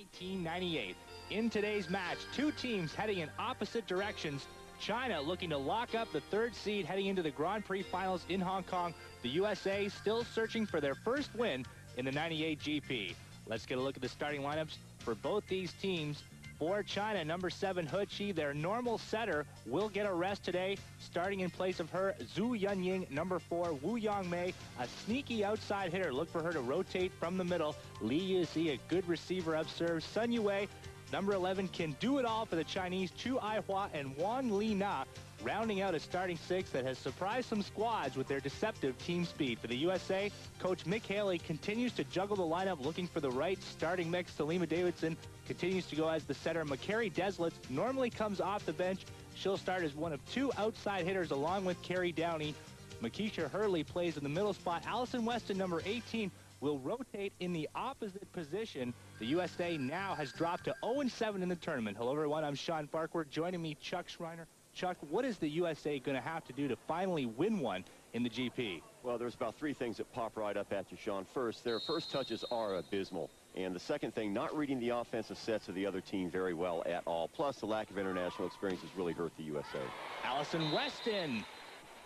1998. In today's match, two teams heading in opposite directions. China looking to lock up the third seed heading into the Grand Prix finals in Hong Kong. The USA still searching for their first win in the 98 GP. Let's get a look at the starting lineups for both these teams. For China, number 7, He Qi, their normal setter, will get a rest today. Starting in place of her, Zhu Yunying, number 4, Wu Yangmei, a sneaky outside hitter. Look for her to rotate from the middle. Li Yuzi, a good receiver up serve. Sun Yue, number 11, can do it all for the Chinese. Chu Aihua and Wang Lina rounding out a starting 6 that has surprised some squads with their deceptive team speed. For the USA, Coach Mick Haley continues to juggle the lineup, looking for the right starting mix. Salima Davidson continues to go as the setter. Makari Deslitz normally comes off the bench. She'll start as one of 2 outside hitters along with Carrie Downey. Makisha Hurley plays in the middle spot. Allison Weston, number 18, will rotate in the opposite position. The USA now has dropped to 0-7 in the tournament. Hello, everyone. I'm Sean Farquhar. Joining me, Chuck Schreiner. Chuck, what is the USA going to have to do to finally win one in the GP? Well, there's about 3 things that pop right up at you, Sean. First, their first touches are abysmal. And the second thing, not reading the offensive sets of the other team very well at all. Plus, the lack of international experience has really hurt the USA. Allison Weston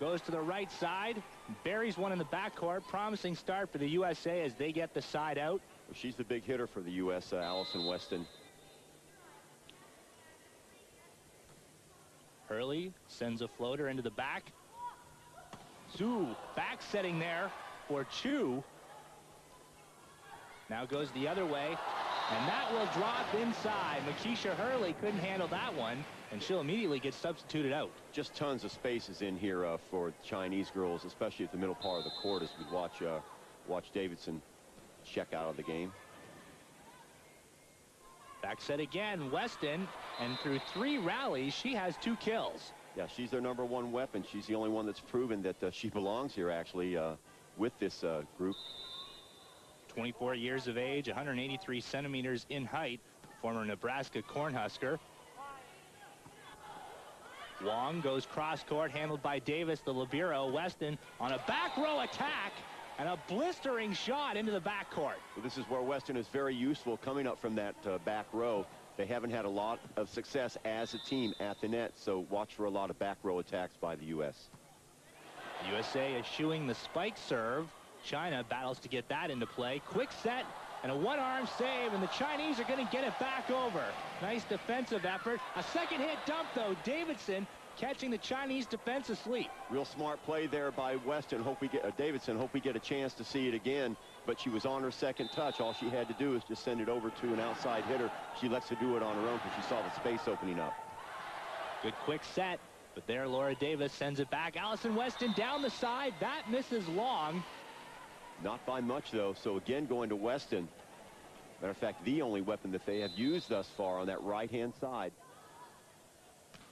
goes to the right side, buries one in the backcourt. Promising start for the USA as they get the side out. Well, she's the big hitter for the U.S., Allison Weston. Hurley sends a floater into the back. Zhu back setting there for Chu. Now goes the other way, and that will drop inside. Makisha Hurley couldn't handle that one, and she'll immediately get substituted out. Just tons of spaces in here for Chinese girls, especially at the middle part of the court as we watch Davidson check out of the game. Back set again, Weston, and through 3 rallies, she has 2 kills. Yeah, she's their number 1 weapon. She's the only one that's proven that she belongs here, actually, with this group. 24 years of age, 183 centimeters in height, former Nebraska Cornhusker. Wong goes cross-court, handled by Davis, the libero. Weston on a back row attack, and a blistering shot into the backcourt. Well, this is where Weston is very useful coming up from that back row. They haven't had a lot of success as a team at the net, so watch for a lot of back row attacks by the U.S. The USA eschewing the spike serve. China battles to get that into play. Quick set and a one-arm save, and the Chinese are going to get it back over. Nice defensive effort. A second hit dump, though. Davidson catching the Chinese defense asleep. Real smart play there by Weston. Davidson. Hope we get a chance to see it again. But she was on her second touch. All she had to do is just send it over to an outside hitter. She lets her do it on her own because she saw the space opening up. Good quick set. But there, Laura Davis sends it back. Allison Weston down the side. That misses long. Not by much, though. So again, going to Weston. Matter of fact, the only weapon that they have used thus far on that right-hand side.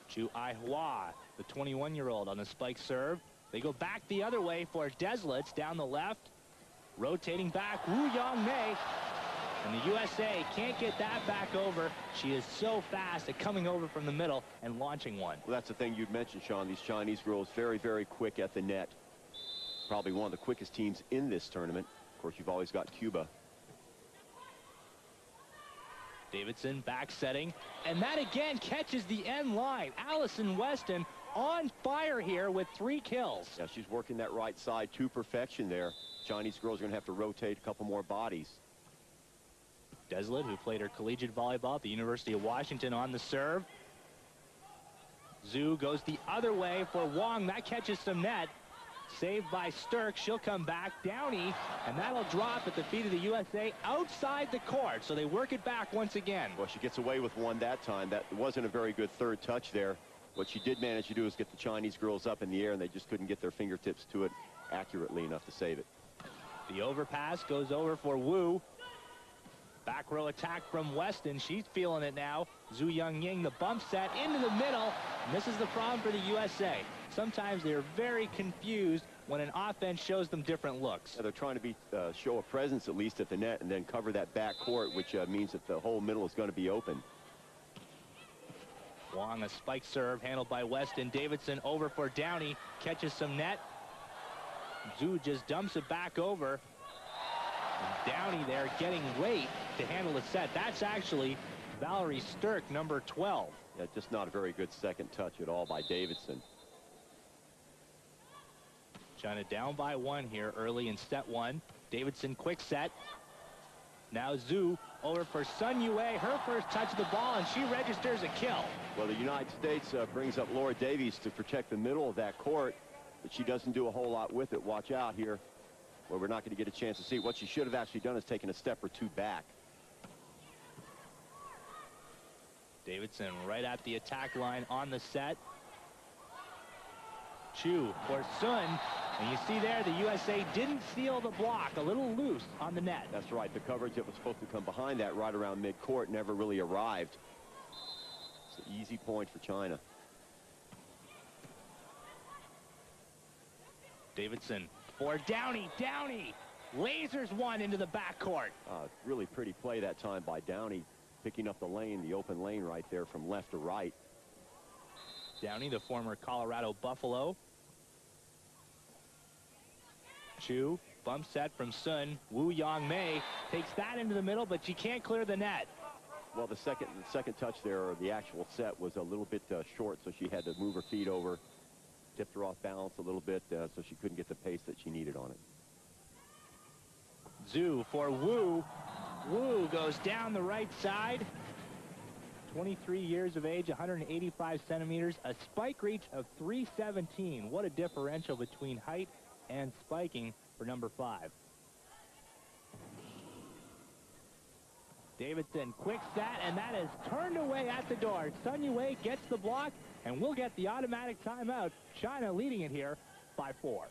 Chu Aihua, the 21-year-old, on the spike serve. They go back the other way for Deslitz down the left. Rotating back, Wu Yangmei. And the USA can't get that back over. She is so fast at coming over from the middle and launching one. Well, that's the thing you'd mentioned, Sean. These Chinese girls very, very quick at the net. Probably one of the quickest teams in this tournament. Of course, you've always got Cuba. Davidson back setting, and that again catches the end line. Allison Weston on fire here with 3 kills. Yeah, she's working that right side to perfection there. Chinese girls are going to have to rotate a couple more bodies. Deslitz, who played her collegiate volleyball at the University of Washington, on the serve. Zhu goes the other way for Wong. That catches some net. Saved by Sturck. She'll come back. Downey, and that'll drop at the feet of the USA outside the court. So they work it back once again. Well, she gets away with one that time. That wasn't a very good third touch there. What she did manage to do is get the Chinese girls up in the air, and they just couldn't get their fingertips to it accurately enough to save it. The overpass goes over for Wu. Back row attack from Weston. She's feeling it now. Zhu Yunying, the bump set into the middle. And this is the problem for the USA. Sometimes they're very confused when an offense shows them different looks. Yeah, they're trying to show a presence at least at the net and then cover that back court, which means that the whole middle is going to be open. Wong, a spike serve handled by Weston. Davidson over for Downey. Catches some net. Zhu just dumps it back over. And Downey there getting weight to handle the set. That's actually Valerie Sturck, number 12. Yeah, just not a very good second touch at all by Davidson. China down by 1 here early in set 1. Davidson quick set. Now Zhu over for Sun Yue, her first touch of the ball, and she registers a kill. Well, the United States brings up Laura Davies to protect the middle of that court, but she doesn't do a whole lot with it. Watch out here, where we're not going to get a chance to see. What she should have actually done is taken a step or two back. Davidson right at the attack line on the set. Chu for Sun. And you see there, the USA didn't seal the block. A little loose on the net. That's right. The coverage that was supposed to come behind that right around mid-court never really arrived. It's an easy point for China. Davidson for Downey. Downey lasers one into the backcourt. Really pretty play that time by Downey, picking up the lane, the open lane right there from left to right. Downey, the former Colorado Buffalo. Chu, bump set from Sun. Wu Yangmei takes that into the middle, but she can't clear the net. Well, the second touch there, or the actual set, was a little bit short, so she had to move her feet over, tipped her off balance a little bit, so she couldn't get the pace that she needed on it. Zhu for Wu. Wu goes down the right side. 23 years of age, 185 centimeters, a spike reach of 317. What a differential between height and spiking for number 5. Davidson, quick set, and that is turned away at the door. Sun Yue gets the block, and we'll get the automatic timeout. China leading it here by 4.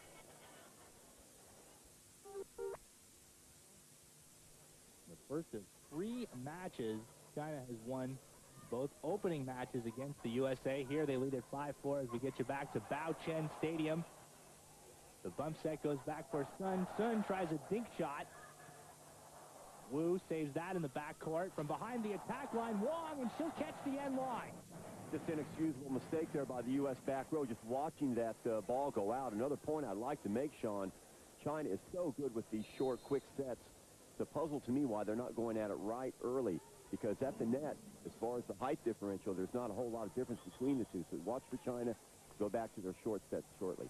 The first of 3 matches, China has won both opening matches against the USA. Here they lead at 5-4 as we get you back to Baochen Stadium. The bump set goes back for Sun. Sun tries a dink shot. Wu saves that in the backcourt. From behind the attack line, Wong, and she'll catch the end line. Just an inexcusable mistake there by the U.S. back row, just watching that ball go out. Another point I'd like to make, Sean, China is so good with these short, quick sets. It's a puzzle to me why they're not going at it right early, because at the net, as far as the height differential, there's not a whole lot of difference between the two. So watch for China go back to their short sets shortly.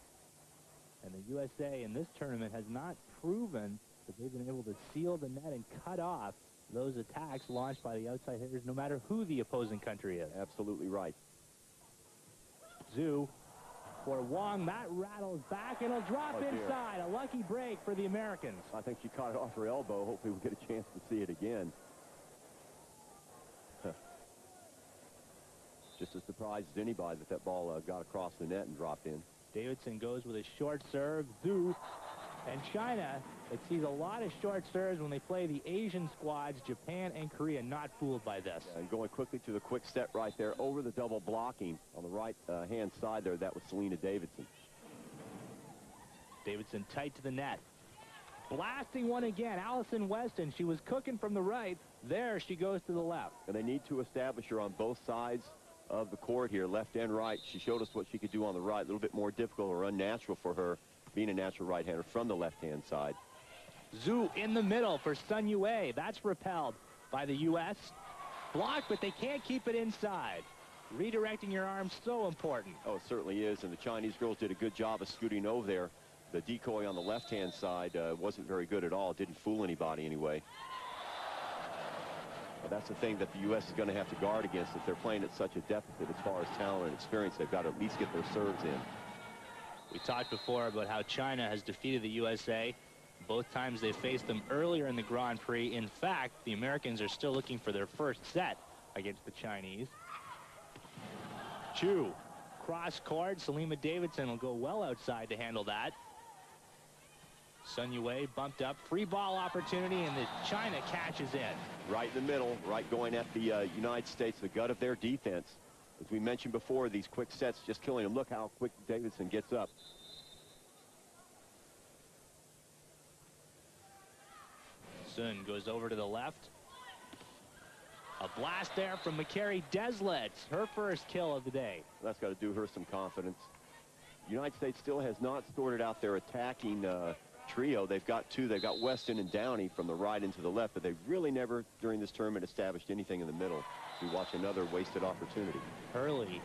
And the USA in this tournament has not proven that they've been able to seal the net and cut off those attacks launched by the outside hitters, no matter who the opposing country is. Absolutely right. Zhu for Wong. That rattles back, and it'll drop inside. A lucky break for the Americans. I think she caught it off her elbow. Hopefully we'll get a chance to see it again. Just as surprised as anybody that that ball got across the net and dropped in. Davidson goes with a short serve. Zhu. And China, it sees a lot of short serves when they play the Asian squads, Japan and Korea, not fooled by this. Yeah, and going quickly to the quick step right there over the double blocking on the right hand side there. That was Selena Davidson. Davidson tight to the net. Blasting one again. Allison Weston, she was cooking from the right. There she goes to the left. And they need to establish her on both sides of the court here, left and right. She showed us what she could do on the right. A little bit more difficult or unnatural for her, being a natural right-hander from the left-hand side. Zhu in the middle for Sun Yue. That's repelled by the U.S. Blocked, but they can't keep it inside. Redirecting your arms, so important. Oh, it certainly is, and the Chinese girls did a good job of scooting over there. The decoy on the left-hand side wasn't very good at all. It didn't fool anybody anyway. Well, that's the thing that the U.S. is going to have to guard against. If they're playing at such a deficit as far as talent and experience, they've got to at least get their serves in. We talked before about how China has defeated the USA. Both times they faced them earlier in the Grand Prix. In fact, the Americans are still looking for their first set against the Chinese. Chu, cross court. Selena Davidson will go well outside to handle that. Sun Yue bumped up. Free ball opportunity, and the China catches in. Right in the middle, right going at the United States, the gut of their defense. As we mentioned before, these quick sets just killing them. Look how quick Davidson gets up. Sun goes over to the left. A blast there from McCary Deslett. Her first kill of the day. That's got to do her some confidence. The United States still has not sorted out their attacking trio. They've got two. They've got Weston and Downey from the right into the left, but they've really never during this tournament established anything in the middle. We watch another wasted opportunity. Hurley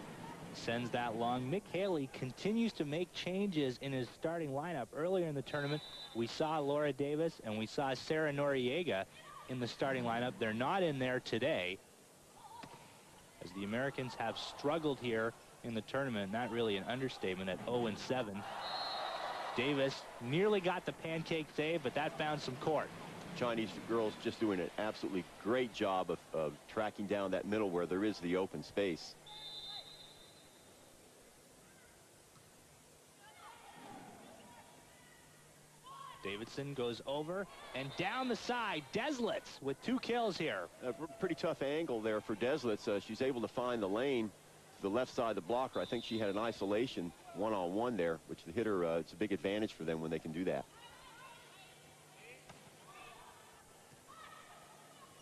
sends that long. Mick Haley continues to make changes in his starting lineup. Earlier in the tournament, we saw Laura Davis and we saw Sarah Noriega in the starting lineup. They're not in there today, as the Americans have struggled here in the tournament. Not really an understatement at 0-7. Davis nearly got the pancake save, but that found some court. Chinese girls just doing an absolutely great job of tracking down that middle where there is the open space. Davidson goes over and down the side. Deslitz with 2 kills here. A pretty tough angle there for Deslitz. She's able to find the lane to the left side of the blocker. I think she had an isolation one-on-one there, which the hitter, it's a big advantage for them when they can do that.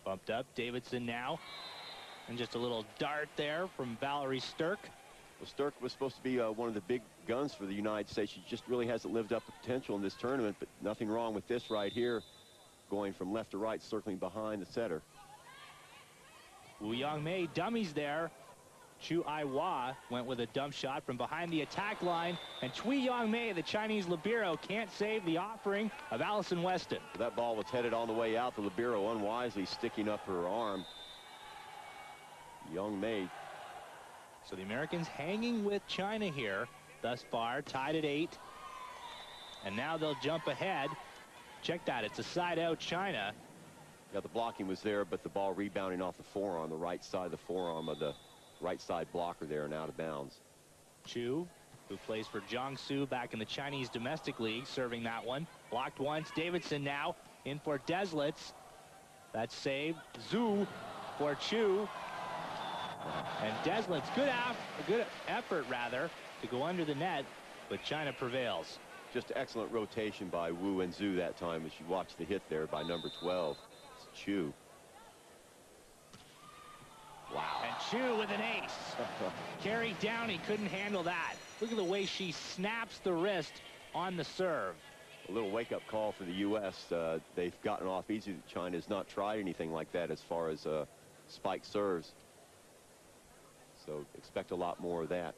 Bumped up, Davidson now. And just a little dart there from Valerie Sturck. Well, Sturck was supposed to be one of the big guns for the United States. She just really hasn't lived up to potential in this tournament, but nothing wrong with this right here. Going from left to right, circling behind the setter. Wu Yangmei dummies there. Chu Aiwa went with a dump shot from behind the attack line, and Cui Yangmei, the Chinese libero, can't save the offering of Allison Weston. That ball was headed on the way out. The libero unwisely sticking up her arm. Yangmei. So the Americans hanging with China here thus far, tied at 8. And now they'll jump ahead. Check that, it's a side out China. Yeah, the blocking was there, but the ball rebounding off the forearm, the right side of the forearm of the right side blocker there and out of bounds. Chu, who plays for Jiangsu back in the Chinese domestic league, serving that one. Blocked once. Davidson now in for Deslitz. That's saved. Zhu for Chu. And Deslitz, good effort rather to go under the net, but China prevails. Just excellent rotation by Wu and Zhu that time, as you watch the hit there by number 12. It's Chu. Wow. And Chu with an ace. Carrie Downey couldn't handle that. Look at the way she snaps the wrist on the serve. A little wake-up call for the U.S. They've gotten off easy. China has not tried anything like that as far as spike serves. So expect a lot more of that.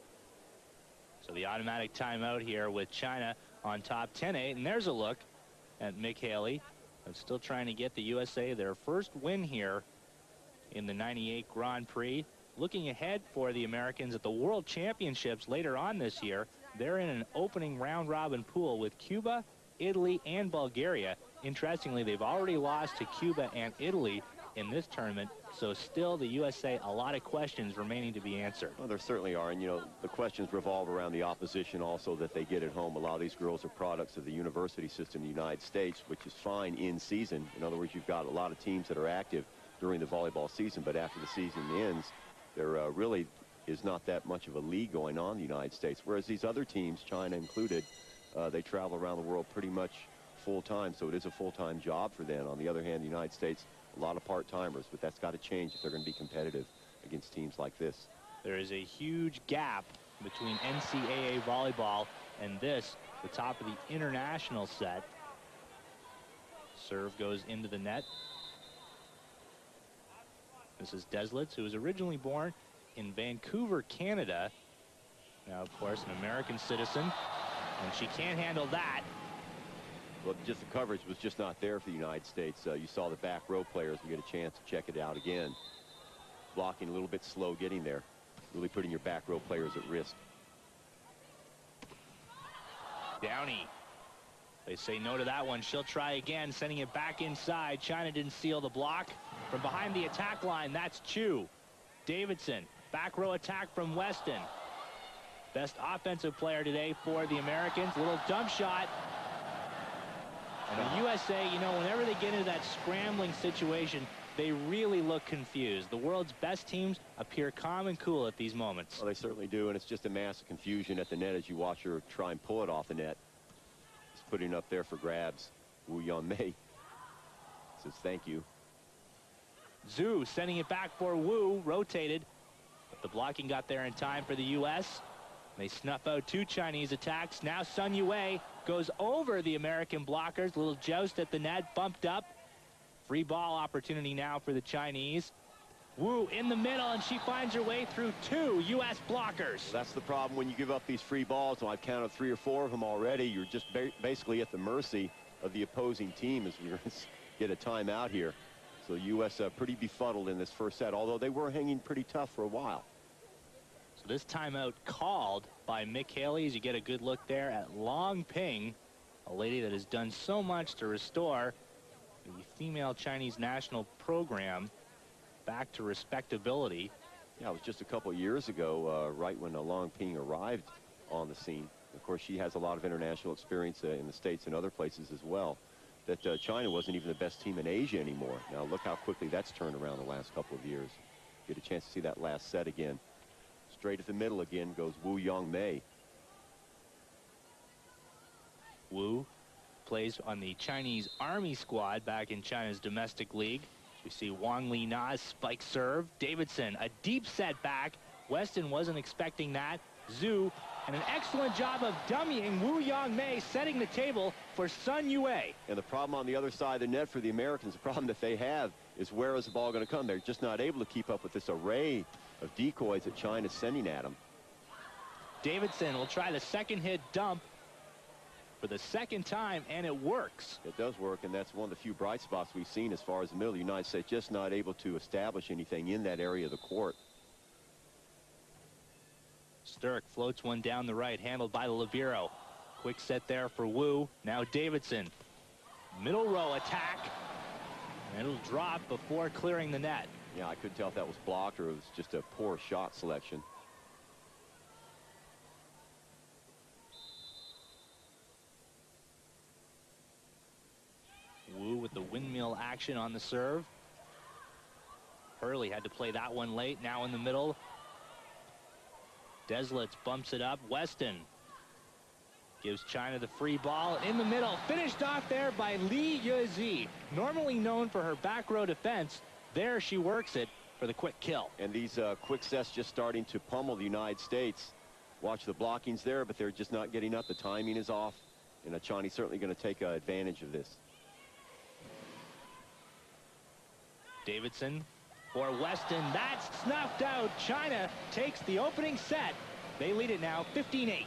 So the automatic timeout here with China on top 10-8. And there's a look at Mick Haley. Still trying to get the USA their first win here in the 98 Grand Prix. Looking ahead for the Americans at the World Championships later on this year. They're in an opening round-robin pool with Cuba, Italy, and Bulgaria. Interestingly, they've already lost to Cuba and Italy in this tournament, so still the USA, a lot of questions remaining to be answered. Well, there certainly are, and you know, the questions revolve around the opposition also that they get at home. A lot of these girls are products of the university system in the United States, which is fine in season. In other words, you've got a lot of teams that are active during the volleyball season, but after the season ends, there really is not that much of a league going on in the United States, whereas these other teams, China included, they travel around the world pretty much full-time, so it is a full-time job for them. On the other hand, the United States, a lot of part-timers, but that's got to change if they're going to be competitive against teams like this. There is a huge gap between NCAA volleyball and this, the top of the international set. Serve goes into the net. This is Deslitz, who was originally born in Vancouver, Canada. Now, of course, an American citizen, and she can't handle that. Well, just the coverage was just not there for the United States. You saw the back row players. We get a chance to check it out again. Blocking a little bit slow getting there. Really putting your back row players at risk. Downey. They say no to that one. She'll try again, sending it back inside. China didn't seal the block. From behind the attack line, that's Chu. Davidson, back row attack from Weston. Best offensive player today for the Americans. Little dump shot. And the USA, you know, whenever they get into that scrambling situation, they really look confused. The world's best teams appear calm and cool at these moments. Well, they certainly do, and it's just a mass of confusion at the net as you watch her try and pull it off the net. Just putting it up there for grabs. Wu Yangmei says thank you. Zhu sending it back for Wu, rotated, but the blocking got there in time for the U.S. They snuff out 2 Chinese attacks. Now Sun Yue goes over the American blockers. Little joust at the net, bumped up. Free ball opportunity now for the Chinese. Wu in the middle, and she finds her way through 2 U.S. blockers. That's the problem when you give up these free balls. I've counted 3 or 4 of them already. You're just basically at the mercy of the opposing team as we get a timeout here. So U.S. Pretty befuddled in this first set, although they were hanging pretty tough for a while. So this timeout called by Mick Haley, as you get a good look there at Long Ping, a lady that has done so much to restore the female Chinese national program back to respectability. Yeah, it was just a couple of years ago, right when Long Ping arrived on the scene. Of course, she has a lot of international experience in the States and other places as well, that China wasn't even the best team in Asia anymore. Now, look how quickly that's turned around the last couple of years. Get a chance to see that last set again. Straight at the middle again goes Wu Yongmei. Wu plays on the Chinese Army squad back in China's domestic league. We see Wang Li Na's spike serve. Davidson, a deep set back. Weston wasn't expecting that. Zhu, and an excellent job of dummying Wu Yongmei, setting the table for Sun Yue. And the problem on the other side of the net for the Americans, the problem that they have is where is the ball going to come? They're just not able to keep up with this array of decoys that China's sending at them. Davidson will try the second hit dump for the second time, and it works. It does work, and that's one of the few bright spots we've seen as far as the middle of the United States, just not able to establish anything in that area of the court. Sturck floats one down the right, handled by the libero. Quick set there for Wu. Now Davidson. Middle row attack. And it'll drop before clearing the net. Yeah, I couldn't tell if that was blocked or it was just a poor shot selection. Wu with the windmill action on the serve. Hurley had to play that one late. Now in the middle. Deslitz bumps it up. Weston gives China the free ball in the middle. Finished off there by Li Yuzi. Normally known for her back row defense, there she works it for the quick kill. And these quick sets just starting to pummel the United States. Watch the blockings there, but they're just not getting up. The timing is off, and China's certainly going to take advantage of this. Davidson for Weston. That's snuffed out. China takes the opening set. They lead it now 15-8.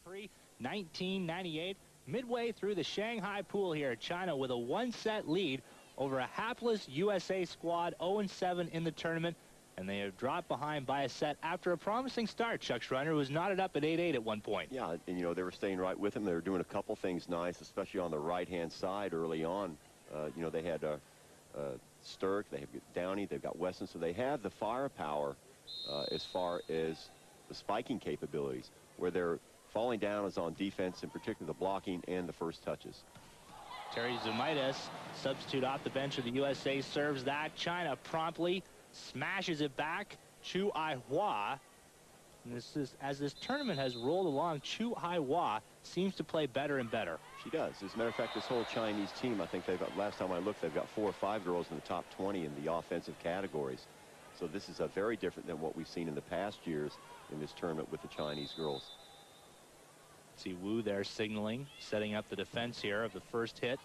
Prix 1998. Midway through the Shanghai pool here, China with a 1-set lead over a hapless USA squad, 0-7 in the tournament, and they have dropped behind by a set after a promising start. Chuck Schreiner was knotted up at 8-8 at one point. Yeah, and you know, they were staying right with him. They were doing a couple things nice, especially on the right-hand side early on. You know, they had Sturck, they have Downey, they've got Weston, so they have the firepower as far as the spiking capabilities. Where they're falling down is on defense, in particular the blocking and the first touches. Terry Zumaitis, substitute off the bench of the USA, serves that. China promptly smashes it back. Chu Aihua. And this is, as this tournament has rolled along, Chu Aihua seems to play better and better. She does. As a matter of fact, this whole Chinese team, I think they've got, last time I looked, they've got 4 or 5 girls in the top 20 in the offensive categories. So this is very different than what we've seen in the past years in this tournament with the Chinese girls. See Wu there signaling, setting up the defense here of the first hit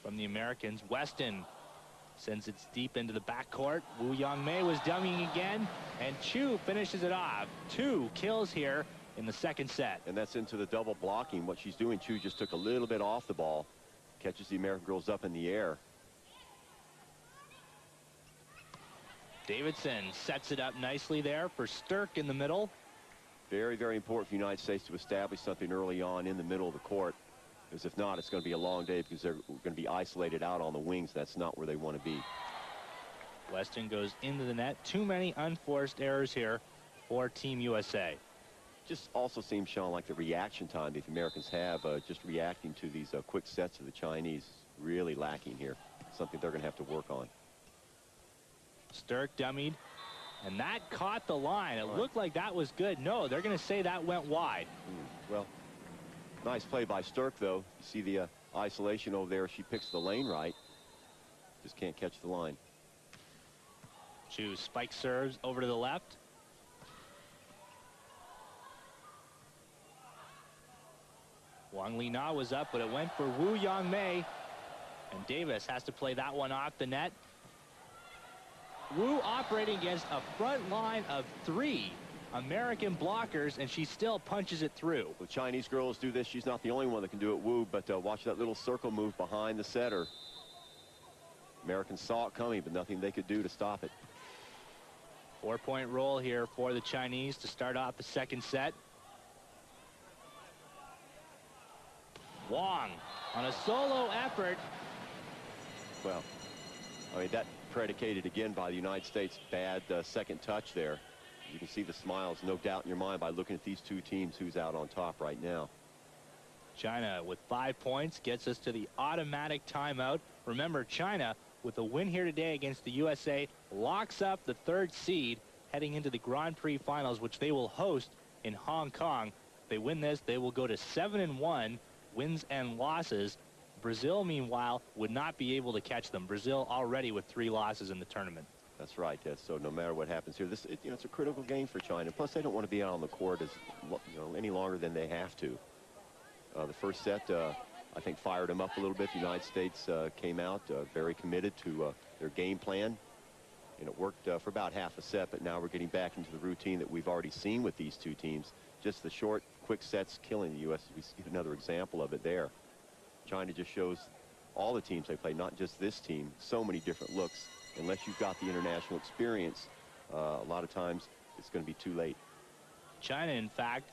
from the Americans. Weston sends it deep into the backcourt. Wu Yongmei was dummying again, and Chu finishes it off. 2 kills here in the second set. And that's into the double blocking. What she's doing, Chu just took a little bit off the ball, catches the American girls up in the air. Davidson sets it up nicely there for Sturck in the middle. Very, very important for the United States to establish something early on in the middle of the court, because if not, it's going to be a long day because they're going to be isolated out on the wings. That's not where they want to be. Weston goes into the net. Too many unforced errors here for Team USA. Just also seems, Sean, like the reaction time that the Americans have just reacting to these quick sets of the Chinese really lacking here. Something they're going to have to work on. Sturck dummied, and that caught the line. It looked like that was good. No, they're going to say that went wide. Well, nice play by Sturck, though. You see the isolation over there. She picks the lane right. Just can't catch the line. Chu spike serves over to the left. Wang Lina was up, but it went for Wu Yangmei. And Davis has to play that one off the net. Wu operating against a front line of 3 American blockers, and she still punches it through. The Chinese girls do this. She's not the only one that can do it, Wu, but watch that little circle move behind the setter. Americans saw it coming, but nothing they could do to stop it. 4-point roll here for the Chinese to start off the second set. Wang on a solo effort. Well, I mean, that predicated again by the United States bad second touch there. You can see the smiles, no doubt in your mind, by looking at these two teams, who's out on top right now. China with 5 points gets us to the automatic timeout. Remember, China with a win here today against the USA locks up the 3rd seed heading into the Grand Prix finals, which they will host in Hong Kong. If they win this, they will go to 7-1 wins and losses. Brazil, meanwhile, would not be able to catch them. Brazil already with 3 losses in the tournament. That's right. So no matter what happens here, it's a critical game for China. Plus, they don't want to be out on the court any longer than they have to. The first set, I think, fired them up a little bit. The United States came out very committed to their game plan, and it worked for about half a set. But now we're getting back into the routine that we've already seen with these two teams. Just the short, quick sets killing the U.S. We see another example of it there. China just shows all the teams they play, not just this team, so many different looks. Unless you've got the international experience, a lot of times it's going to be too late. China, in fact,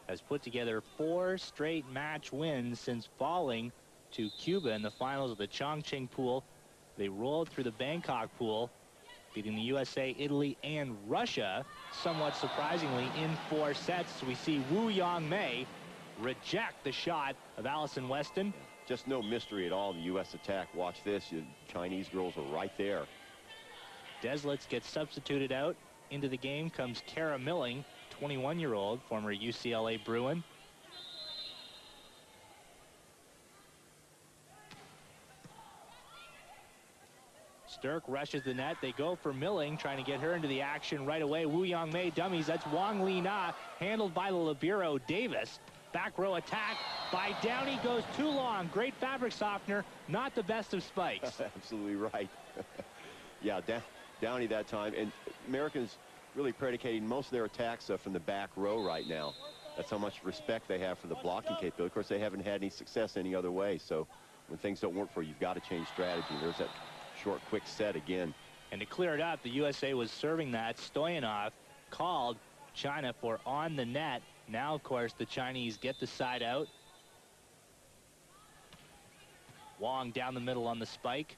has put together 4 straight match wins since falling to Cuba in the finals of the Chongqing pool. They rolled through the Bangkok pool, beating the USA, Italy, and Russia, somewhat surprisingly, in 4 sets. We see Wu Yangmei reject the shot of Allison Weston. Just no mystery at all, the U.S. attack. Watch this. Chinese girls are right there. Deslitz gets substituted out. Into the game comes Kara Milling, 21-year-old, former UCLA Bruin. Sturck rushes the net. They go for Milling, trying to get her into the action right away. Wu Yangmei dummies. That's Wang Lina, handled by the libero Davis. Back row attack by Downey goes too long. Great fabric softener, not the best of spikes. Absolutely right. Yeah, Downey that time. And Americans really predicating most of their attacks from the back row right now. That's how much respect they have for the blocking capability. Of course, they haven't had any success any other way. So when things don't work for you, you've got to change strategy. There's that short, quick set again. And to clear it up, the USA was serving that. Stoyanov called China for on the net. Now, of course, the Chinese get the side out. Wang down the middle on the spike.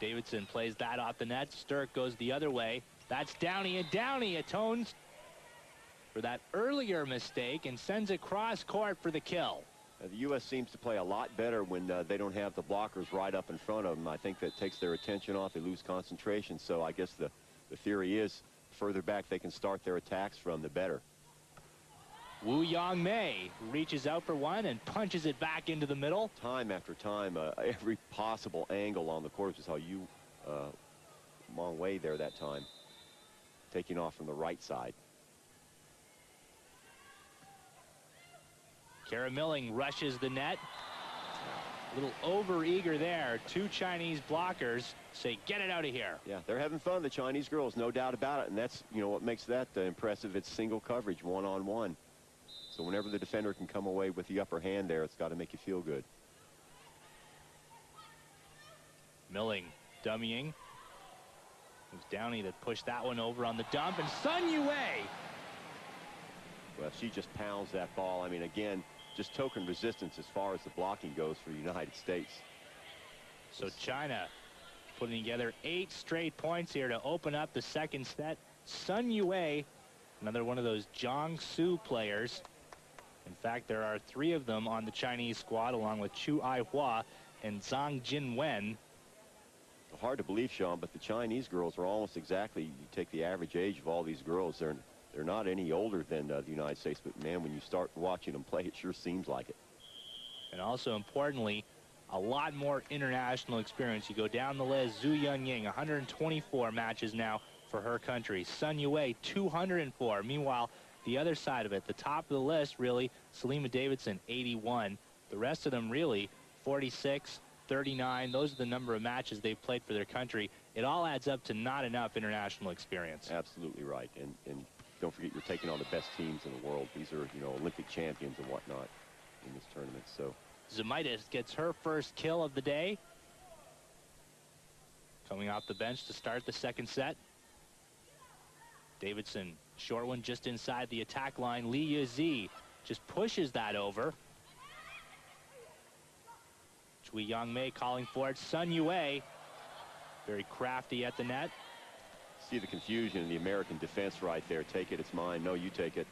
Davidson plays that off the net. Sturck goes the other way. That's Downey, and Downey atones for that earlier mistake and sends it cross court for the kill. The U.S. seems to play a lot better when they don't have the blockers right up in front of them. I think that takes their attention off. They lose concentration. So I guess the theory is further back they can start their attacks from, the better. Wu Yangmei reaches out for one and punches it back into the middle. Time after time, every possible angle on the court, which is how you long way there that time, taking off from the right side. Kara Milling rushes the net. A little over-eager there. 2 Chinese blockers say, get it out of here. Yeah, they're having fun, the Chinese girls, no doubt about it. And that's, what makes that impressive. It's single coverage, one-on-one. So whenever the defender can come away with the upper hand there, it's got to make you feel good. Milling dummying. It was Downey that pushed that one over on the dump, and Sun Yue. Well, she just pounds that ball. I mean, again, just token resistance as far as the blocking goes for the United States. So China putting together 8 straight points here to open up the second set. Sun Yue, another one of those Jiangsu players. In fact, there are 3 of them on the Chinese squad, along with Chu Aihua and Zhang Jinwen. Hard to believe, Sean, but the Chinese girls are almost exactly, you take the average age of all these girls, they're not any older than the United States, but man, when you start watching them play, it sure seems like it. And also importantly, a lot more international experience. You go down the list, Zhu Yunying, 124 matches now for her country. Sun Yue, 204. Meanwhile, the other side of it. The top of the list, really, Selima Davidson, 81. The rest of them, really, 46, 39. Those are the number of matches they've played for their country. It all adds up to not enough international experience. Absolutely right. And don't forget, you're taking on the best teams in the world. These are, you know, Olympic champions and whatnot in this tournament. So Zumaitis gets her first kill of the day. Coming off the bench to start the second set. Davidson, short one just inside the attack line. Li Yuzi just pushes that over. Cui Yangmei calling for it. Sun Yue, very crafty at the net. See the confusion in the American defense right there. Take it, it's mine. No, you take it.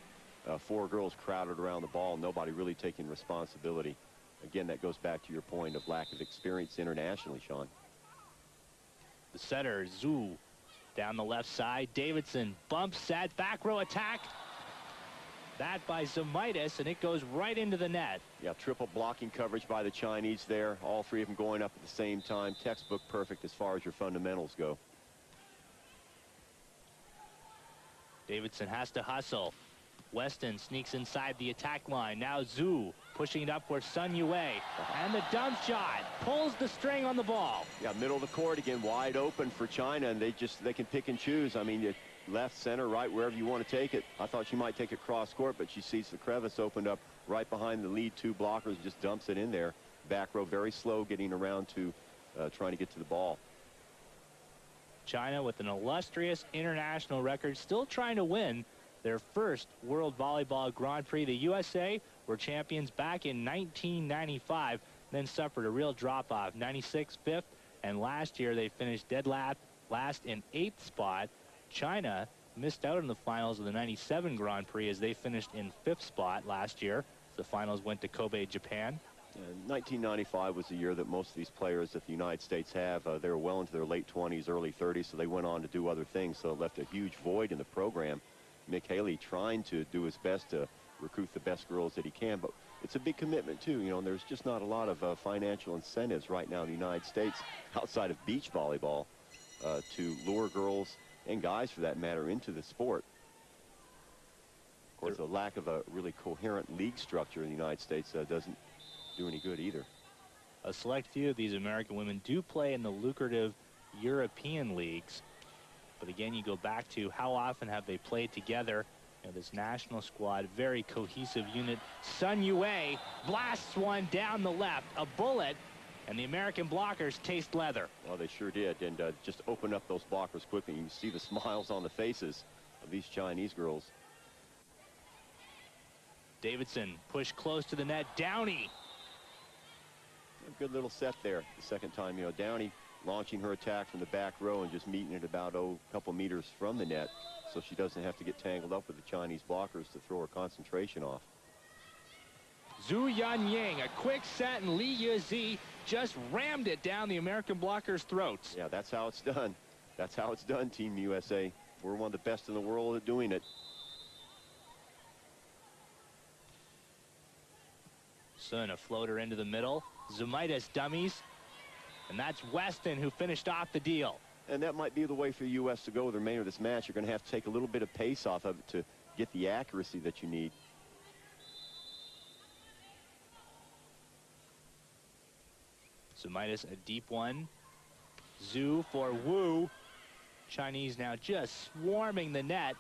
4 girls crowded around the ball. Nobody really taking responsibility. Again, that goes back to your point of lack of experience internationally, Sean. The setter, Zhu, down the left side. Davidson bumps set, back row attack. That by Zumaitis, and it goes right into the net. Yeah, triple blocking coverage by the Chinese there. All 3 of them going up at the same time. Textbook perfect as far as your fundamentals go. Davidson has to hustle. Weston sneaks inside the attack line. Now Zhu pushing it up for Sun Yue. And the dump shot pulls the string on the ball. Yeah, middle of the court again, wide open for China, and they can pick and choose. I mean, left, center, right, wherever you want to take it. I thought she might take it cross court, but she sees the crevice opened up right behind the lead 2 blockers, just dumps it in there. Back row very slow getting around to trying to get to the ball. China with an illustrious international record, still trying to win their first World Volleyball Grand Prix. The USA were champions back in 1995, then suffered a real drop-off. 96, 5th, and last year they finished dead last in 8th spot. China missed out in the finals of the 97 Grand Prix as they finished in 5th spot last year. The finals went to Kobe, Japan. 1995 was the year that most of these players that the United States have, they were well into their late 20s, early 30s, so they went on to do other things, so it left a huge void in the program. Mick Haley trying to do his best to recruit the best girls that he can, but it's a big commitment too, you know, and there's just not a lot of financial incentives right now in the United States outside of beach volleyball to lure girls and guys for that matter into the sport. Of course, the lack of a really coherent league structure in the United States doesn't do any good either. A select few of these American women do play in the lucrative European leagues. But again, you go back to how often have they played together. You know, this national squad, very cohesive unit. Sun Yue blasts one down the left, a bullet, and the American blockers taste leather. Well, they sure did, and just open up those blockers quickly. You can see the smiles on the faces of these Chinese girls. Davidson pushed close to the net. Downey. A good little set there the second time. You know, Downey launching her attack from the back row and just meeting it about a couple meters from the net, so she doesn't have to get tangled up with the Chinese blockers to throw her concentration off. Zhu Yanying, a quick set, and Li Yuzi just rammed it down the American blockers' throats. Yeah, that's how it's done. That's how it's done, Team USA. We're one of the best in the world at doing it. Sun, a floater into the middle. Zumaitis dummies. And that's Weston who finished off the deal. And that might be the way for the U.S. to go the remainder of this match. You're going to have to take a little bit of pace off of it to get the accuracy that you need. Zumaitis, a deep one. Zhu for Wu. Chinese now just swarming the net.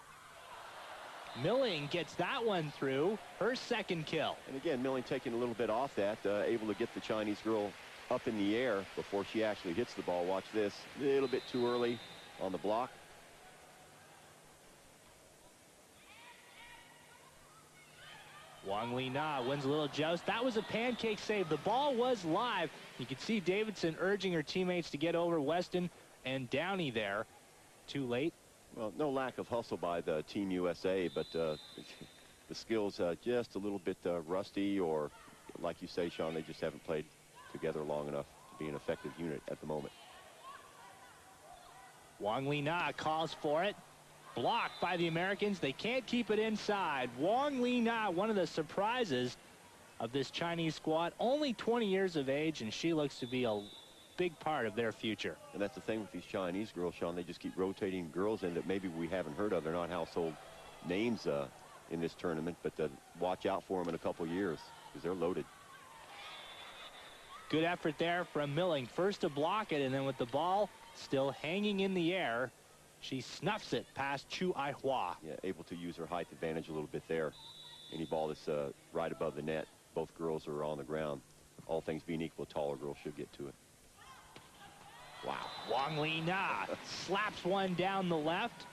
Milling gets that one through. Her second kill. And again, Milling taking a little bit off that, able to get the Chinese girl up in the air before she actually hits the ball. Watch this. A little bit too early on the block. Wang Li Na wins a little joust. That was a pancake save. The ball was live. You could see Davidson urging her teammates to get over. Weston and Downey there. Too late. Well, no lack of hustle by the Team USA, but the skills just a little bit rusty, or like you say, Sean, they just haven't played together long enough to be an effective unit at the moment. Wang Li Na calls for it. Blocked by the Americans. They can't keep it inside. Wang Li Na, one of the surprises of this Chinese squad. Only 20 years of age, and she looks to be a big part of their future. And that's the thing with these Chinese girls, Sean. They just keep rotating girls in that maybe we haven't heard of. They're not household names in this tournament, but watch out for them in a couple years because they're loaded. Good effort there from Milling. First to block it, and then with the ball still hanging in the air, she snuffs it past Chu Aihua. Yeah, able to use her height advantage a little bit there. Any ball that's right above the net, both girls are on the ground. All things being equal, a taller girl should get to it. Wow. Wang Li Na slaps one down the left.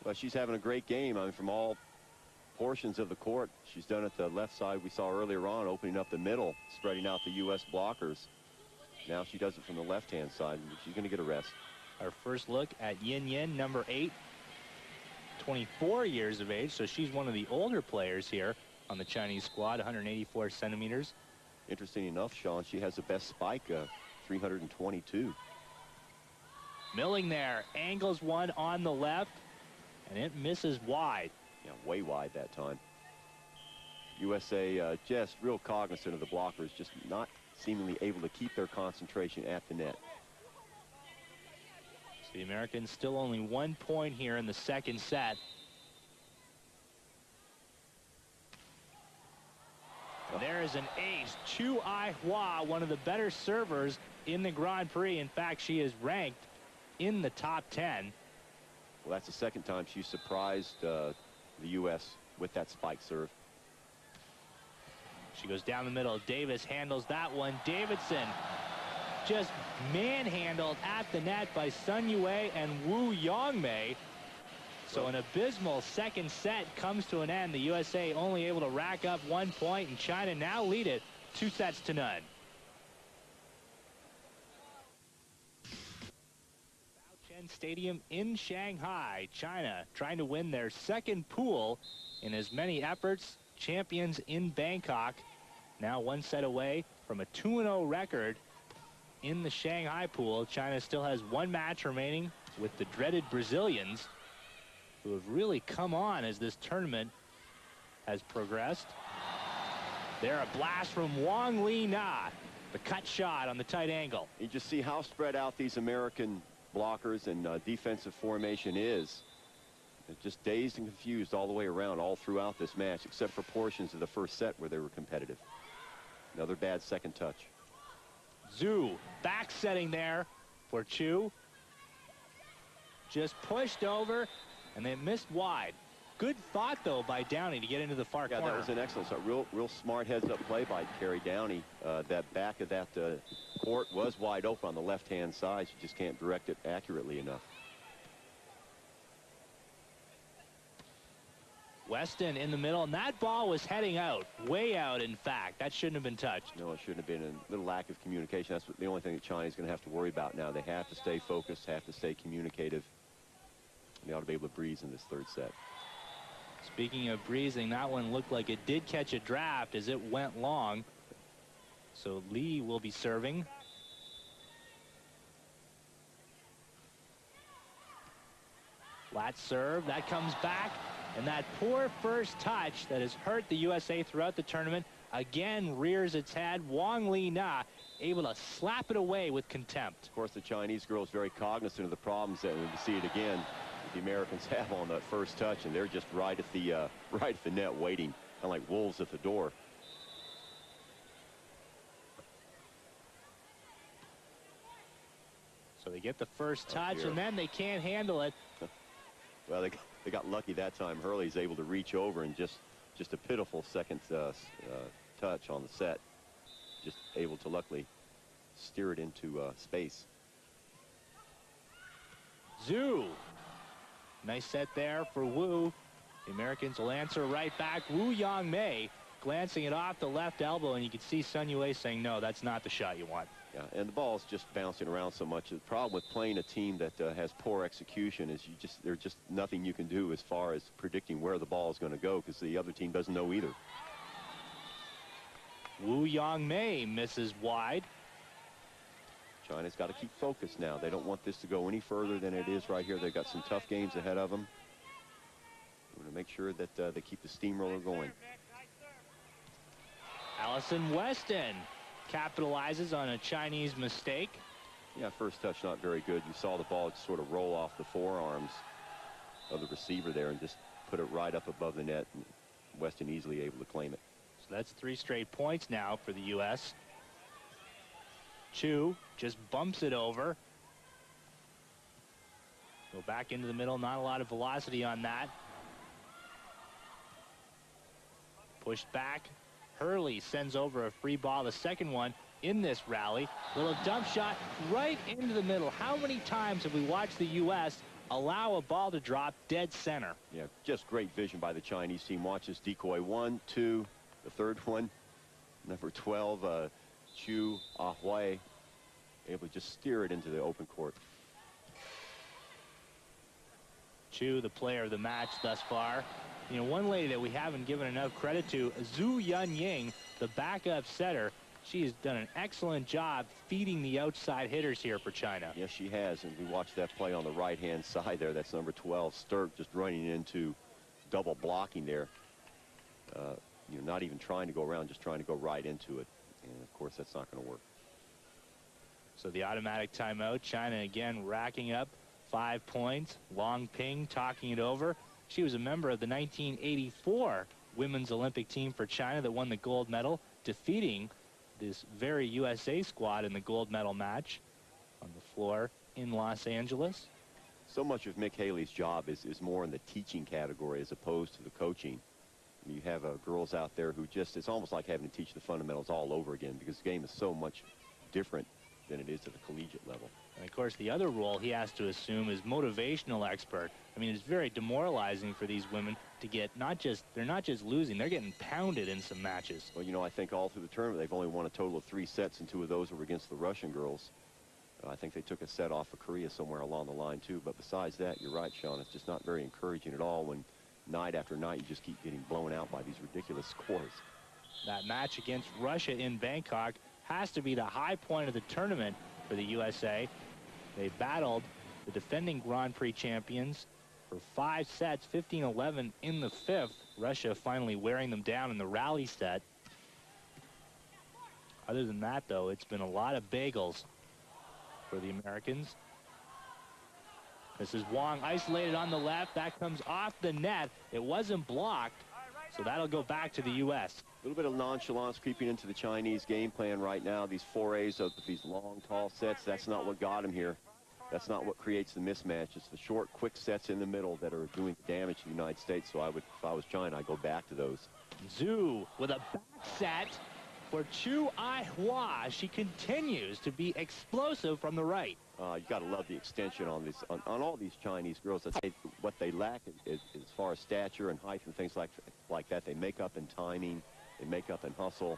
Well, she's having a great game. I mean, from all portions of the court, she's done it the left side we saw earlier on, opening up the middle, spreading out the U.S. blockers. Now she does it from the left-hand side. She's going to get a rest. Our first look at Yin Yin, number 8, 24 years of age, so she's one of the older players here on the Chinese squad, 184 centimeters. Interesting enough, Sean, she has the best spike, 322. Milling there, angles one on the left, and it misses wide. Yeah, way wide that time. USA just real cognizant of the blockers, just not seemingly able to keep their concentration at the net. So the Americans still only 1 point here in the second set. And there is an ace. Chu Aihua, one of the better servers in the Grand Prix. In fact, she is ranked in the top 10. Well, that's the second time she surprised the U.S. with that spike serve. She goes down the middle. Davis handles that one. Davidson just manhandled at the net by Sun Yue and Wu Yongmei. So an abysmal second set comes to an end. The USA only able to rack up 1 point, and China now lead it 2-0. Stadium in Shanghai. China trying to win their second pool in as many efforts. Champions in Bangkok. Now 1 set away from a 2-0 record in the Shanghai pool. China still has 1 match remaining with the dreaded Brazilians, who have really come on as this tournament has progressed. There, a blast from Wang Li Na. The cut shot on the tight angle. You just see how spread out these American blockers and defensive formation is. It's just dazed and confused all the way around, all throughout this match, except for portions of the first set where they were competitive. Another bad second touch. Zhu back setting there for Chu. Just pushed over, and they missed wide. Good thought, though, by Downey to get into the far corner. Yeah, that was an excellent shot. Real smart heads-up play by Carrie Downey. That back of that court was wide open on the left-hand side. She just can't direct it accurately enough. Weston in the middle, and that ball was heading out, way out, in fact. That shouldn't have been touched. No, it shouldn't have been. A little lack of communication. That's the only thing that China's going to have to worry about now. They have to stay focused, have to stay communicative. They ought to be able to breeze in this third set. Speaking of breezing, that one looked like it did catch a draft as it went long. So Lee will be serving. Flat serve, that comes back, and that poor first touch that has hurt the USA throughout the tournament again rears its head. Wang Li Na able to slap it away with contempt. Of course, the Chinese girl is very cognizant of the problems that we see it again. The Americans have on that first touch, and they're just right at the net waiting, kind of like wolves at the door. So they get the first touch, and then they can't handle it. Well, they got lucky that time. Hurley's able to reach over, and just a pitiful second touch on the set. Just able to luckily steer it into space. Zhu. Nice set there for Wu. The Americans will answer right back. Wu Yongmei glancing it off the left elbow, and you can see Sun Yue saying, no, that's not the shot you want. Yeah, and the ball's just bouncing around so much. The problem with playing a team that has poor execution is there's just nothing you can do as far as predicting where the ball is going to go, because the other team doesn't know either. Wu Yongmei misses wide. China's got to keep focused now. They don't want this to go any further than it is right here. They've got some tough games ahead of them. They want to make sure that they keep the steamroller going. Allison Weston capitalizes on a Chinese mistake. Yeah, first touch not very good. You saw the ball just sort of roll off the forearms of the receiver there and just put it right up above the net, and Weston easily able to claim it. So that's 3 straight points now for the U.S. Chu just bumps it over. Go back into the middle, not a lot of velocity on that. Pushed back. Hurley sends over a free ball, the second one in this rally. Little dump shot right into the middle. How many times have we watched the U.S. allow a ball to drop dead center? Yeah, just great vision by the Chinese team. Watch this decoy. 1, 2, the third one. Number 12, Chu Ahui, able to just steer it into the open court. Chu, the player of the match thus far. You know, one lady that we haven't given enough credit to, Zhu Yunying, the backup setter. She has done an excellent job feeding the outside hitters here for China. Yes, she has, and we watched that play on the right-hand side there. That's number 12, Sturk, just running into double blocking there. You know, not even trying to go around, just trying to go right into it. And, of course, that's not going to work. So the automatic timeout. China again racking up 5 points. Long Ping talking it over. She was a member of the 1984 women's Olympic team for China that won the gold medal, defeating this very USA squad in the gold medal match on the floor in Los Angeles. So much of Mick Haley's job is more in the teaching category as opposed to the coaching. You have girls out there who just, it's almost like having to teach the fundamentals all over again, because the game is so much different than it is at the collegiate level. And of course, the other role he has to assume is motivational expert. I mean, it's very demoralizing for these women to get they're not just losing, they're getting pounded in some matches. Well, you know, I think all through the tournament, they've only won a total of 3 sets, and 2 of those were against the Russian girls. I think they took a set off of Korea somewhere along the line, too. But besides that, you're right, Sean, it's just not very encouraging at all when night after night you just keep getting blown out by these ridiculous scores. That match against Russia in Bangkok has to be the high point of the tournament for the USA. They battled the defending Grand Prix champions for 5 sets, 15-11 in the 5th. Russia finally wearing them down in the rally set. Other than that, though, it's been a lot of bagels for the Americans. This is Wang isolated on the left. That comes off the net. It wasn't blocked, so that'll go back to the U.S. A little bit of nonchalance creeping into the Chinese game plan right now. These forays of these long, tall sets, that's not what got them here. That's not what creates the mismatch. It's the short, quick sets in the middle that are doing damage to the United States. So if I was China, I'd go back to those. Zhu with a back set for Chu Aihua. She continues to be explosive from the right. You got to love the extension on this, on all these Chinese girls. What they lack is as far as stature and height and things like that. They make up in timing. They make up in hustle.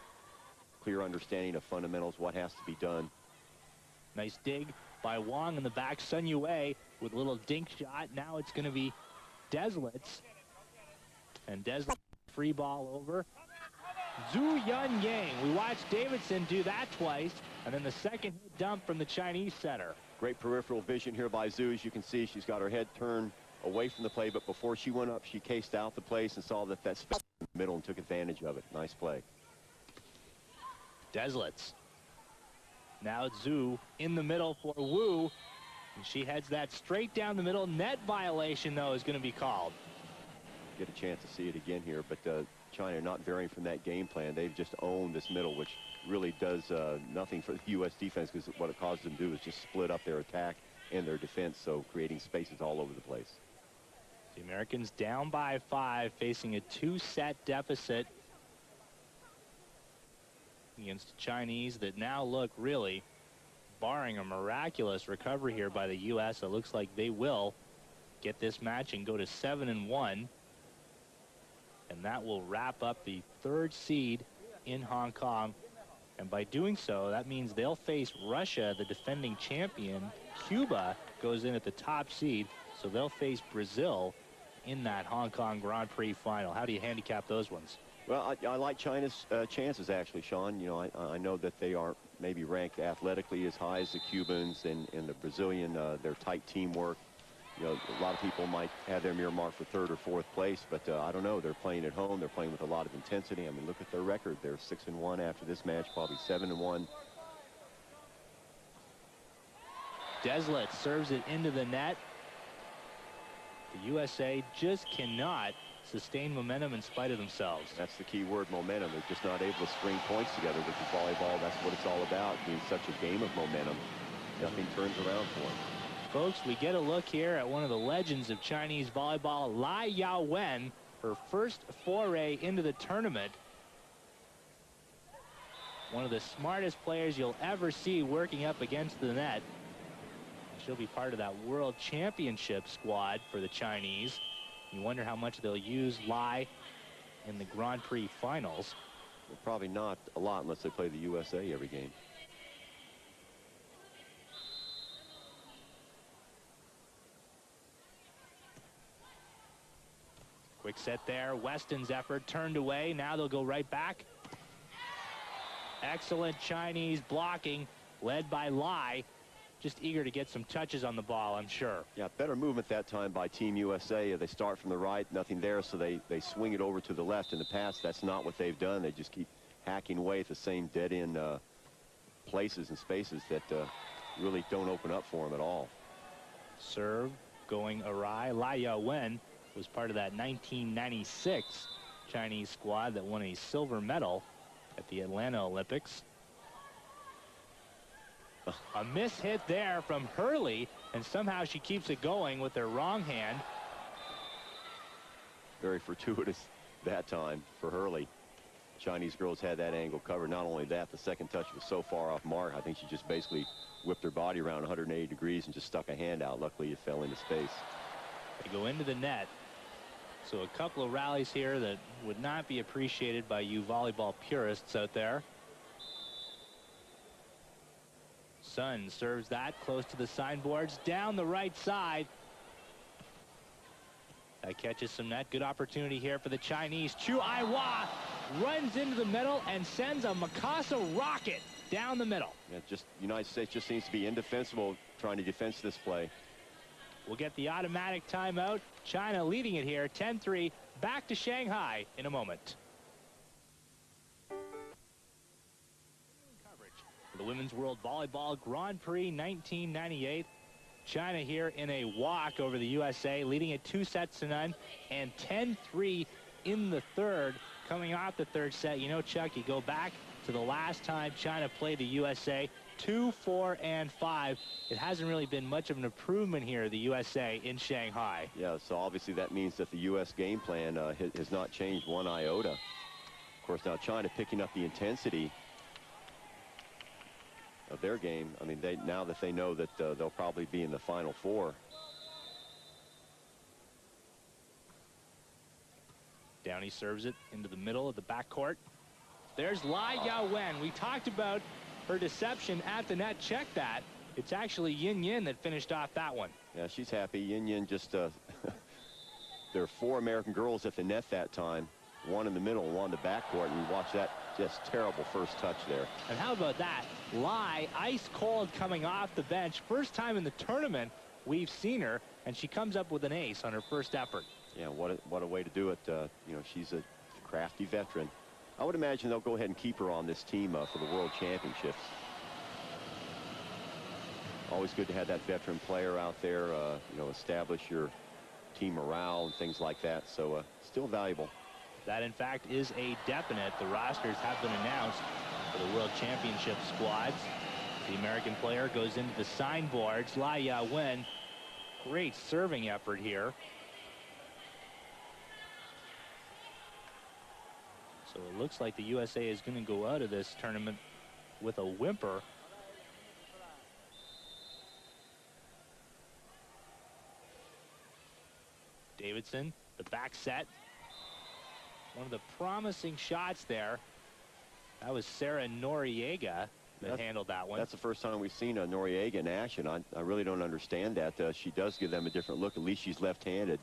Clear understanding of fundamentals, what has to be done. Nice dig by Wang in the back. Sun Yue with a little dink shot. Now it's going to be Deslitz. And Deslitz free ball over. Zhu Yunying. We watched Davidson do that twice. And then the second hit dump from the Chinese setter. Great peripheral vision here by Zhu. As you can see, she's got her head turned away from the play, but before she went up, she cased out the place and saw that space in the middle and took advantage of it. Nice play. Deslitz. Now it's Zhu in the middle for Wu. And she heads that straight down the middle. Net violation, though, is going to be called. Get a chance to see it again here, but China not varying from that game plan. They've just owned this middle, which really does nothing for the U.S. defense, because what it causes them to do is just split up their attack and their defense, so creating spaces all over the place. The Americans down by 5, facing a 2-set deficit against the Chinese that now look really, barring a miraculous recovery here by the U.S., it looks like they will get this match and go to 7-1. And that will wrap up the 3rd seed in Hong Kong. And by doing so, that means they'll face Russia, the defending champion. Cuba goes in at the top seed, so they'll face Brazil in that Hong Kong Grand Prix final. How do you handicap those ones? Well, I like China's chances, actually, Sean. You know, I know that they aren't maybe ranked athletically as high as the Cubans and the Brazilian, their tight teamwork. You know, a lot of people might have them earmarked for 3rd or 4th place, but I don't know. They're playing at home. They're playing with a lot of intensity. I mean, look at their record. They're 6-1 after this match, probably 7-1. Deslitz serves it into the net. The USA just cannot sustain momentum in spite of themselves. That's the key word, momentum. They're just not able to string points together, which is volleyball. That's what it's all about, being such a game of momentum. Nothing turns around for them. Folks, we get a look here at one of the legends of Chinese volleyball, Lai Yaowen, her first foray into the tournament. One of the smartest players you'll ever see working up against the net. She'll be part of that World Championship squad for the Chinese. You wonder how much they'll use Lai in the Grand Prix finals. Well, probably not a lot unless they play the USA every game. Quick set there. Weston's effort turned away. Now they'll go right back. Excellent Chinese blocking led by Lai. Just eager to get some touches on the ball, I'm sure. Yeah, better movement that time by Team USA. They start from the right, nothing there, so they swing it over to the left. In the past, that's not what they've done. They just keep hacking away at the same dead-end places and spaces that really don't open up for them at all. Serve going awry. Lai Yaowen was part of that 1996 Chinese squad that won a silver medal at the Atlanta Olympics. A miss hit there from Hurley, and somehow she keeps it going with her wrong hand. Very fortuitous that time for Hurley. Chinese girls had that angle covered. Not only that, the second touch was so far off mark. I think she just basically whipped her body around 180 degrees and just stuck a hand out. Luckily, it fell into space. They go into the net. So a couple of rallies here that would not be appreciated by you volleyball purists out there. Sun serves that close to the signboards down the right side. That catches some net. Good opportunity here for the Chinese. Chu Aiwa runs into the middle and sends a Mikasa rocket down the middle. Yeah, just United States just seems to be indefensible trying to defend this play. We'll get the automatic timeout. China leading it here 10-3. Back to Shanghai in a moment. The Women's World Volleyball Grand Prix 1998. China here in a walk over the USA, leading it 2-0 and 10-3 in the third. Coming off the third set, you know, Chuck, you go back to the last time China played the USA, 2-4-5. It hasn't really been much of an improvement here, the USA in Shanghai. Yeah, so obviously that means that the U.S. game plan has not changed one iota. Of course, now China picking up the intensity of their game. I mean, now that they know that they'll probably be in the Final Four. Downey serves it into the middle of the backcourt. There's Lai Yaowen. We talked about her deception at the net. Check that. It's actually Yin Yin that finished off that one. Yeah, she's happy. Yin Yin just there are 4 American girls at the net that time. One in the middle, one in the backcourt, and you watch that just terrible first touch there. And how about that? Lai, ice cold coming off the bench. First time in the tournament we've seen her, and she comes up with an ace on her first effort. Yeah, what a way to do it. You know, she's a crafty veteran. I would imagine they'll go ahead and keep her on this team for the World Championships. Always good to have that veteran player out there, you know, establish your team morale and things like that. So still valuable. That, in fact, is a definite. The rosters have been announced for the World Championship squads. The American player goes into the signboards. Lai Yaowen, great serving effort here. So it looks like the USA is going to go out of this tournament with a whimper. Davidson, the back set. One of the promising shots there. That was Sarah Noriega that handled that one. That's the first time we've seen Noriega in action. I really don't understand that. She does give them a different look. At least she's left-handed.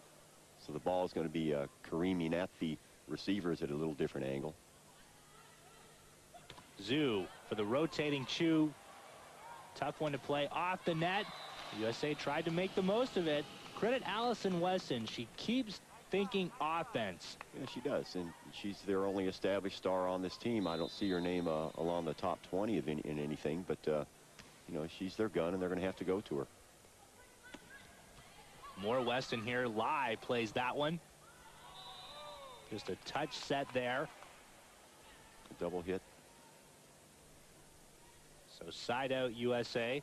So the ball is going to be careening at the receivers at a little different angle. Zhu for the rotating Chu. Tough one to play off the net. The USA tried to make the most of it. Credit Allison Weston. She keeps thinking offense. Yeah, she does, and she's their only established star on this team. I don't see her name along the top 20 of in anything, but you know, she's their gun, and they're going to have to go to her. More Weston here. Lai plays that one. Just a touch set there. A double hit. So side out USA.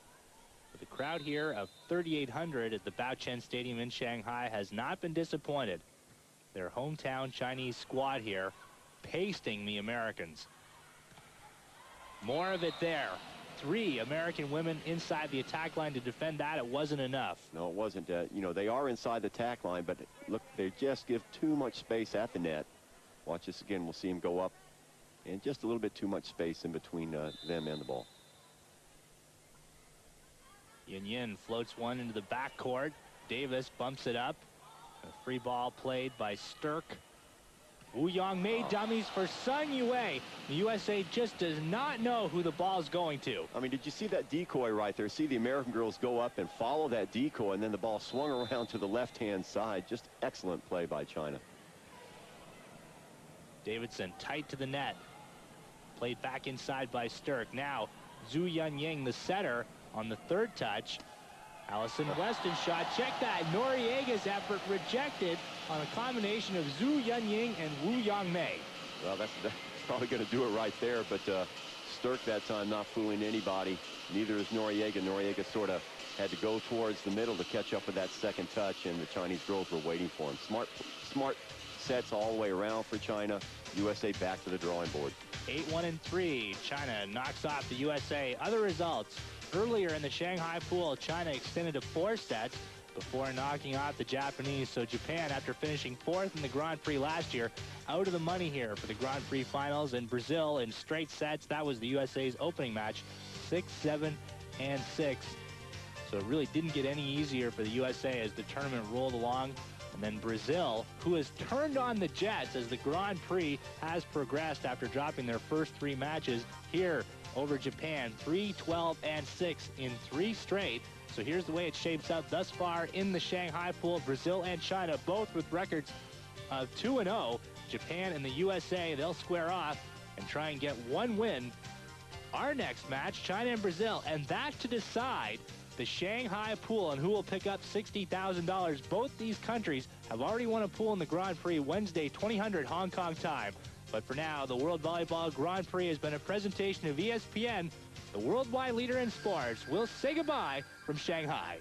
But the crowd here of 3,800 at the Baochen Stadium in Shanghai has not been disappointed. Their hometown Chinese squad here pasting the Americans. More of it there. 3 American women inside the attack line to defend that. It wasn't enough. No, it wasn't. You know, they are inside the attack line, but look, they just give too much space at the net. Watch this again. We'll see him go up, and just a little bit too much space in between them and the ball. Yin floats one into the backcourt. Davis bumps it up. A free ball played by Sturck. Wu Yangmei dummies for Sun Yue. The USA just does not know who the ball's going to. I mean, did you see that decoy right there? See the American girls go up and follow that decoy, and then the ball swung around to the left-hand side. Just excellent play by China. Davidson tight to the net. Played back inside by Sturck. Now Zhu Yunying, the setter, on the third touch. Allison Weston shot. Check that. Noriega's effort rejected on a combination of Zhu Yunying and Wu Yangmei. Well, that's probably going to do it right there, but Sturck that time not fooling anybody. Neither is Noriega. Noriega sort of had to go towards the middle to catch up with that second touch, and the Chinese girls were waiting for him. Smart sets all the way around for China. USA back to the drawing board. 8-1-3. China knocks off the USA. Other results. Earlier in the Shanghai pool, China extended to 4 sets before knocking off the Japanese. So Japan, after finishing 4th in the Grand Prix last year, out of the money here for the Grand Prix finals. And Brazil in straight sets. That was the USA's opening match, 6, 7, and 6. So it really didn't get any easier for the USA as the tournament rolled along. And then Brazil, who has turned on the Jets as the Grand Prix has progressed after dropping their first 3 matches here over Japan, 3, 12, and 6 in 3 straight. So here's the way it shapes up thus far in the Shanghai pool. Brazil and China both with records of 2-0. Japan and the USA, they'll square off and try and get 1 win. Our next match, China and Brazil, and that to decide the Shanghai pool and who will pick up $60,000. Both these countries have already won a pool in the Grand Prix Wednesday, 2000 Hong Kong time. But for now, the World Volleyball Grand Prix has been a presentation of ESPN, the worldwide leader in sports. We'll say goodbye from Shanghai.